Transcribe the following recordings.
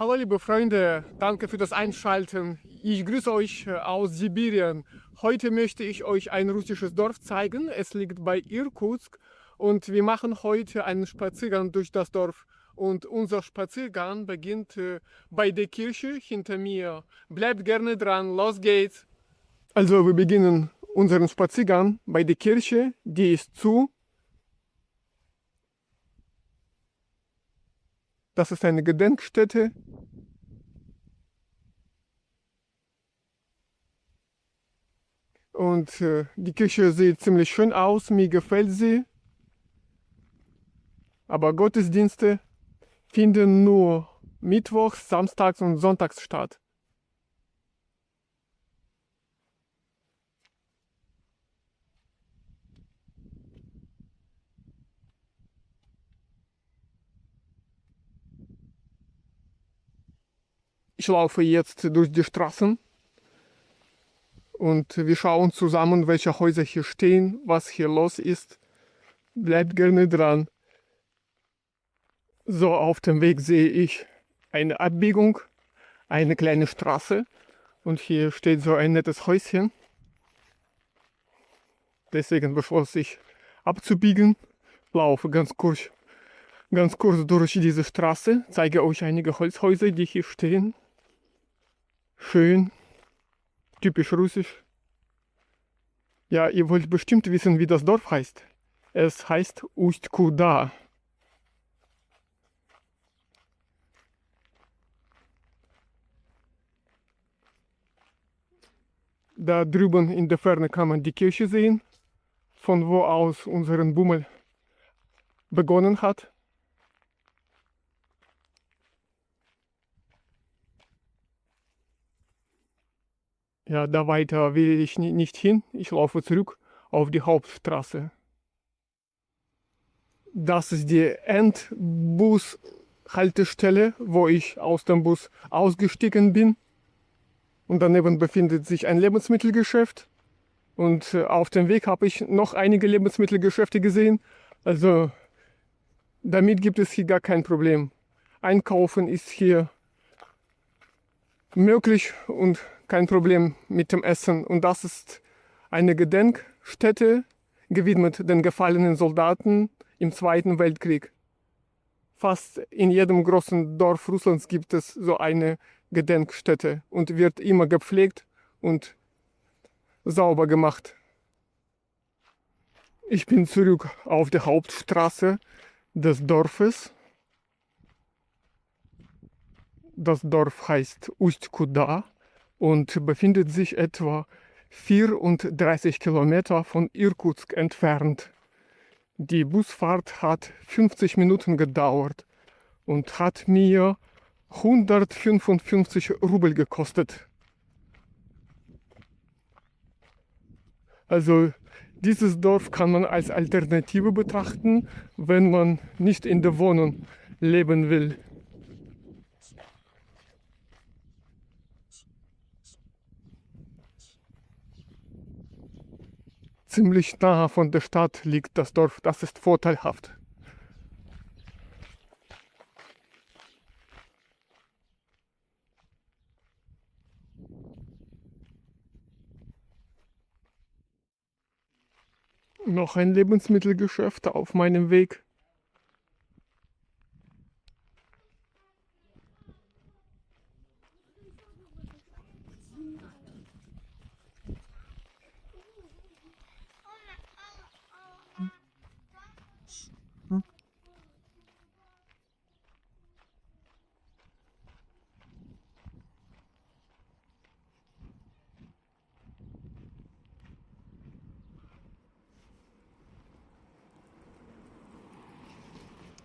Hallo liebe Freunde, danke für das Einschalten. Ich grüße euch aus Sibirien. Heute möchte ich euch ein russisches Dorf zeigen. Es liegt bei Irkutsk und wir machen heute einen Spaziergang durch das Dorf. Und unser Spaziergang beginnt bei der Kirche hinter mir. Bleibt gerne dran, los geht's. Also wir beginnen unseren Spaziergang bei der Kirche, die ist zu. Das ist eine Gedenkstätte. Und die Kirche sieht ziemlich schön aus, mir gefällt sie. Aber Gottesdienste finden nur mittwochs, samstags und sonntags statt. Ich laufe jetzt durch die Straßen und wir schauen zusammen, welche Häuser hier stehen, was hier los ist. Bleibt gerne dran. So, auf dem Weg sehe ich eine Abbiegung, eine kleine Straße und hier steht so ein nettes Häuschen. Deswegen beschloss ich abzubiegen, laufe ganz kurz durch diese Straße, zeige euch einige Holzhäuser, die hier stehen. Schön, typisch russisch. Ja, ihr wollt bestimmt wissen, wie das Dorf heißt. Es heißt Ust-Kuda. Da drüben in der Ferne kann man die Kirche sehen, von wo aus unseren Bummel begonnen hat. Ja, da weiter will ich nicht hin. Ich laufe zurück auf die Hauptstraße. Das ist die Endbushaltestelle, wo ich aus dem Bus ausgestiegen bin. Und daneben befindet sich ein Lebensmittelgeschäft. Und auf dem Weg habe ich noch einige Lebensmittelgeschäfte gesehen. Also damit gibt es hier gar kein Problem. Einkaufen ist hier möglich und kein Problem mit dem Essen. Und das ist eine Gedenkstätte, gewidmet den gefallenen Soldaten im Zweiten Weltkrieg. Fast in jedem großen Dorf Russlands gibt es so eine Gedenkstätte und wird immer gepflegt und sauber gemacht. Ich bin zurück auf der Hauptstraße des Dorfes. Das Dorf heißt Ust-Kuda und befindet sich etwa 34 Kilometer von Irkutsk entfernt. Die Busfahrt hat 50 Minuten gedauert und hat mir 155 Rubel gekostet. Also dieses Dorf kann man als Alternative betrachten, wenn man nicht in der Wohnung leben will. Ziemlich nah von der Stadt liegt das Dorf, das ist vorteilhaft. Noch ein Lebensmittelgeschäft auf meinem Weg.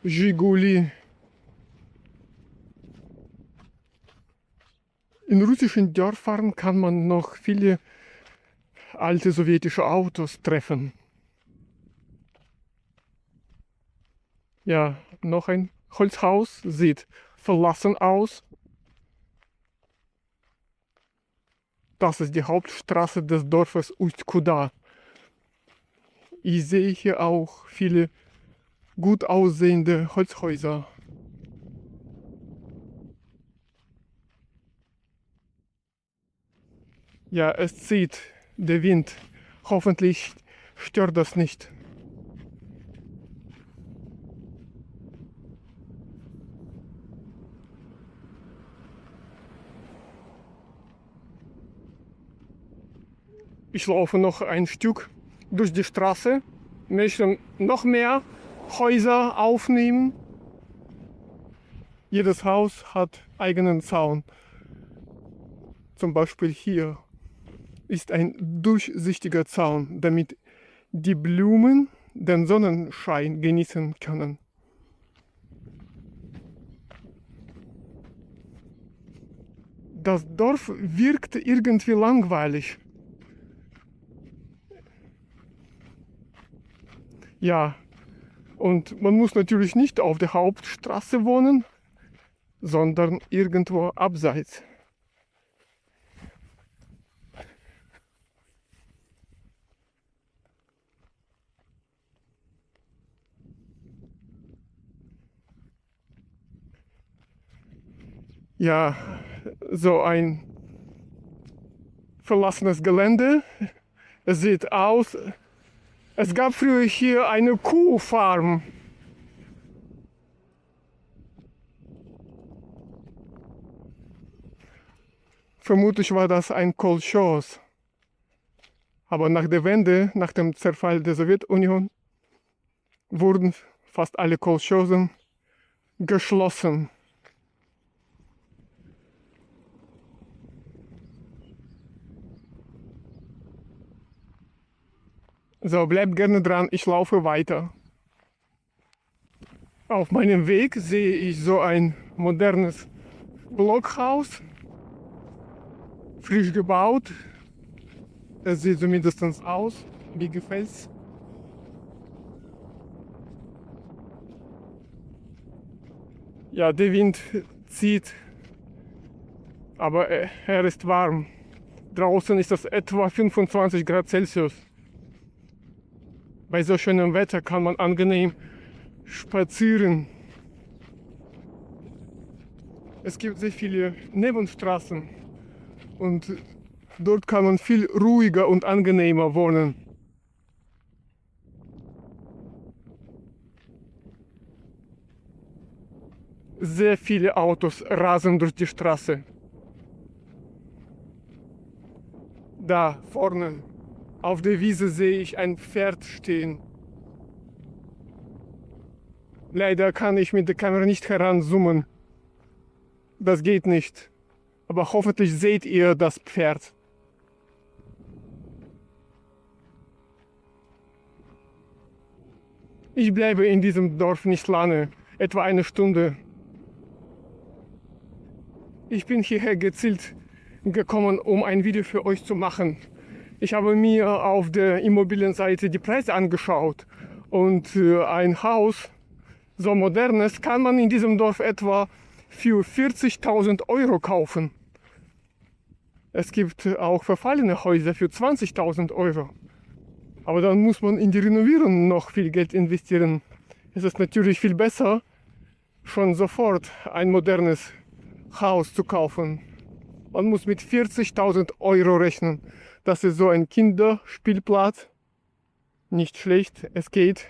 Žiguli. In russischen Dörfern kann man noch viele alte sowjetische Autos treffen. Ja, noch ein Holzhaus, sieht verlassen aus. Das ist die Hauptstraße des Dorfes Ust-Kuda. Ich sehe hier auch viele gut aussehende Holzhäuser. Ja, es zieht der Wind. Hoffentlich stört das nicht. Ich laufe noch ein Stück durch die Straße, möchte noch mehr Häuser aufnehmen. Jedes Haus hat eigenen Zaun. Zum Beispiel hier ist ein durchsichtiger Zaun, damit die Blumen den Sonnenschein genießen können. Das Dorf wirkt irgendwie langweilig. Ja, und man muss natürlich nicht auf der Hauptstraße wohnen, sondern irgendwo abseits. Ja, so ein verlassenes Gelände. Es sieht aus, es gab früher hier eine Kuhfarm. Vermutlich war das ein Kolchos. Aber nach der Wende, nach dem Zerfall der Sowjetunion, wurden fast alle Kolchosen geschlossen. So, bleibt gerne dran, ich laufe weiter. Auf meinem Weg sehe ich so ein modernes Blockhaus, frisch gebaut. Es sieht zumindest aus, mir gefällt's. Ja, der Wind zieht, aber er ist warm. Draußen ist es etwa 25 Grad Celsius. Bei so schönem Wetter kann man angenehm spazieren. Es gibt sehr viele Nebenstraßen und dort kann man viel ruhiger und angenehmer wohnen. Sehr viele Autos rasen durch die Straße. Da vorne auf der Wiese sehe ich ein Pferd stehen. Leider kann ich mit der Kamera nicht heranzoomen. Das geht nicht. Aber hoffentlich seht ihr das Pferd. Ich bleibe in diesem Dorf nicht lange, etwa eine Stunde. Ich bin hierher gezielt gekommen, um ein Video für euch zu machen. Ich habe mir auf der Immobilienseite die Preise angeschaut und ein Haus, so modernes, kann man in diesem Dorf etwa für 40.000 Euro kaufen. Es gibt auch verfallene Häuser für 20.000 Euro. Aber dann muss man in die Renovierung noch viel Geld investieren. Es ist natürlich viel besser, schon sofort ein modernes Haus zu kaufen. Man muss mit 40.000 Euro rechnen. Das ist so ein Kinderspielplatz. Nicht schlecht, es geht.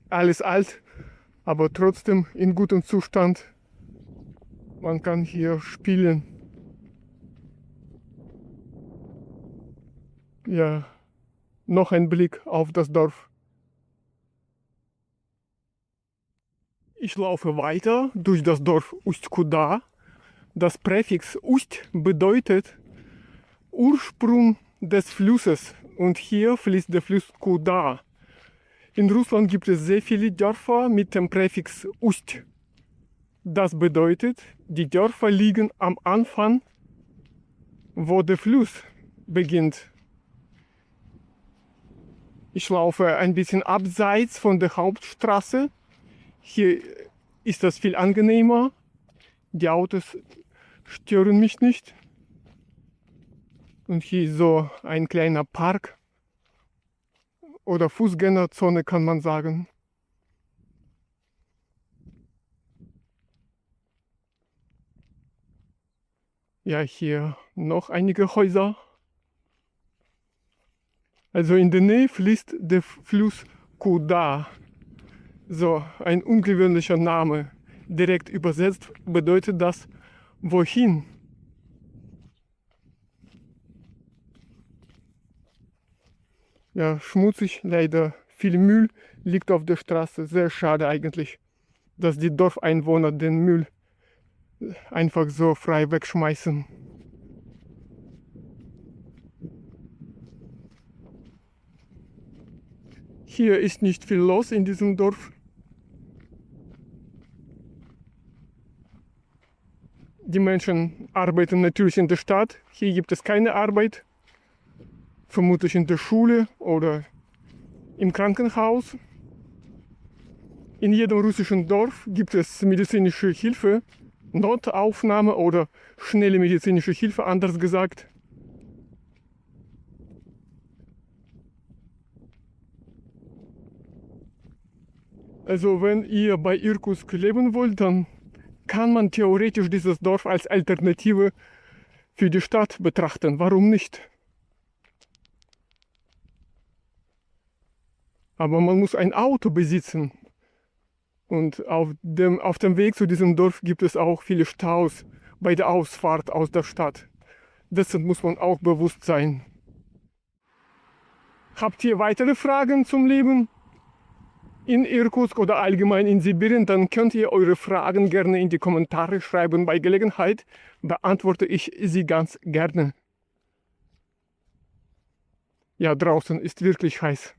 Alles alt, aber trotzdem in gutem Zustand. Man kann hier spielen. Ja, noch ein Blick auf das Dorf. Ich laufe weiter durch das Dorf Ust-Kuda. Das Präfix Ust bedeutet Ursprung des Flusses und hier fließt der Fluss Kuda. In Russland gibt es sehr viele Dörfer mit dem Präfix Ust. Das bedeutet, die Dörfer liegen am Anfang, wo der Fluss beginnt. Ich laufe ein bisschen abseits von der Hauptstraße. Hier ist das viel angenehmer. Die Autos stören mich nicht. Und hier ist so ein kleiner Park oder Fußgängerzone, kann man sagen. Ja, hier noch einige Häuser. Also in der Nähe fließt der Fluss Kuda. So, ein ungewöhnlicher Name. Direkt übersetzt bedeutet das wohin. Ja, schmutzig leider. Viel Müll liegt auf der Straße. Sehr schade eigentlich, dass die Dorfeinwohner den Müll einfach so frei wegschmeißen. Hier ist nicht viel los in diesem Dorf. Die Menschen arbeiten natürlich in der Stadt. Hier gibt es keine Arbeit. Vermutlich in der Schule oder im Krankenhaus. In jedem russischen Dorf gibt es medizinische Hilfe, Notaufnahme oder schnelle medizinische Hilfe, anders gesagt. Also wenn ihr bei Irkutsk leben wollt, dann kann man theoretisch dieses Dorf als Alternative für die Stadt betrachten. Warum nicht? Aber man muss ein Auto besitzen. Und auf dem Weg zu diesem Dorf gibt es auch viele Staus bei der Ausfahrt aus der Stadt. Dessen muss man auch bewusst sein. Habt ihr weitere Fragen zum Leben in Irkutsk oder allgemein in Sibirien, dann könnt ihr eure Fragen gerne in die Kommentare schreiben. Bei Gelegenheit beantworte ich sie ganz gerne. Ja, draußen ist wirklich heiß.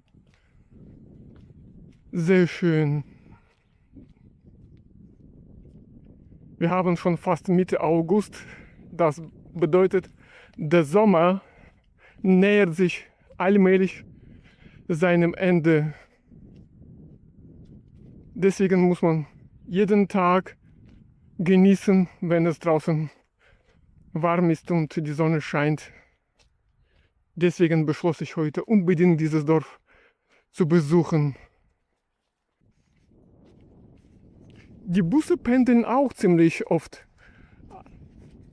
Sehr schön. Wir haben schon fast Mitte August. Das bedeutet, der Sommer nähert sich allmählich seinem Ende. Deswegen muss man jeden Tag genießen, wenn es draußen warm ist und die Sonne scheint. Deswegen beschloss ich heute unbedingt dieses Dorf zu besuchen. Die Busse pendeln auch ziemlich oft.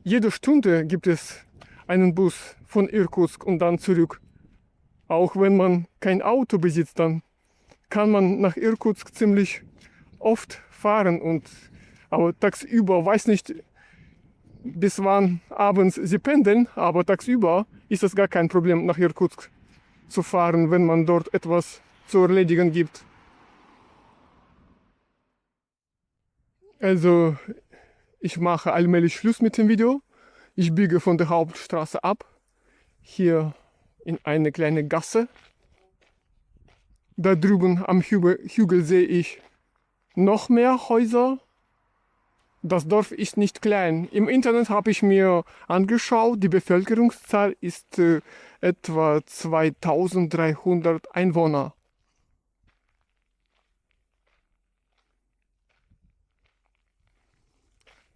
Jede Stunde gibt es einen Bus von Irkutsk und dann zurück. Auch wenn man kein Auto besitzt, dann kann man nach Irkutsk ziemlich oft fahren. Aber tagsüber, weiß nicht bis wann abends sie pendeln, aber tagsüber ist es gar kein Problem, nach Irkutsk zu fahren, wenn man dort etwas zu erledigen gibt. Also ich mache allmählich Schluss mit dem Video. Ich biege von der Hauptstraße ab, hier in eine kleine Gasse. Da drüben am Hügel sehe ich noch mehr Häuser. Das Dorf ist nicht klein. Im Internet habe ich mir angeschaut, die Bevölkerungszahl ist etwa 2300 Einwohner.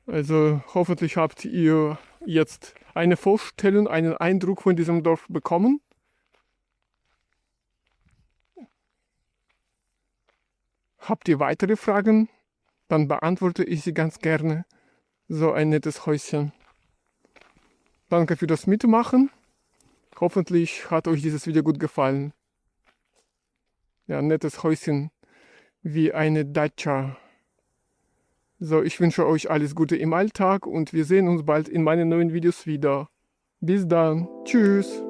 Also hoffentlich habt ihr jetzt eine Vorstellung, einen Eindruck von diesem Dorf bekommen. Habt ihr weitere Fragen? Dann beantworte ich sie ganz gerne. So ein nettes Häuschen. Danke für das Mitmachen. Hoffentlich hat euch dieses Video gut gefallen. Ja, ein nettes Häuschen wie eine Datscha. So, ich wünsche euch alles Gute im Alltag und wir sehen uns bald in meinen neuen Videos wieder. Bis dann. Tschüss.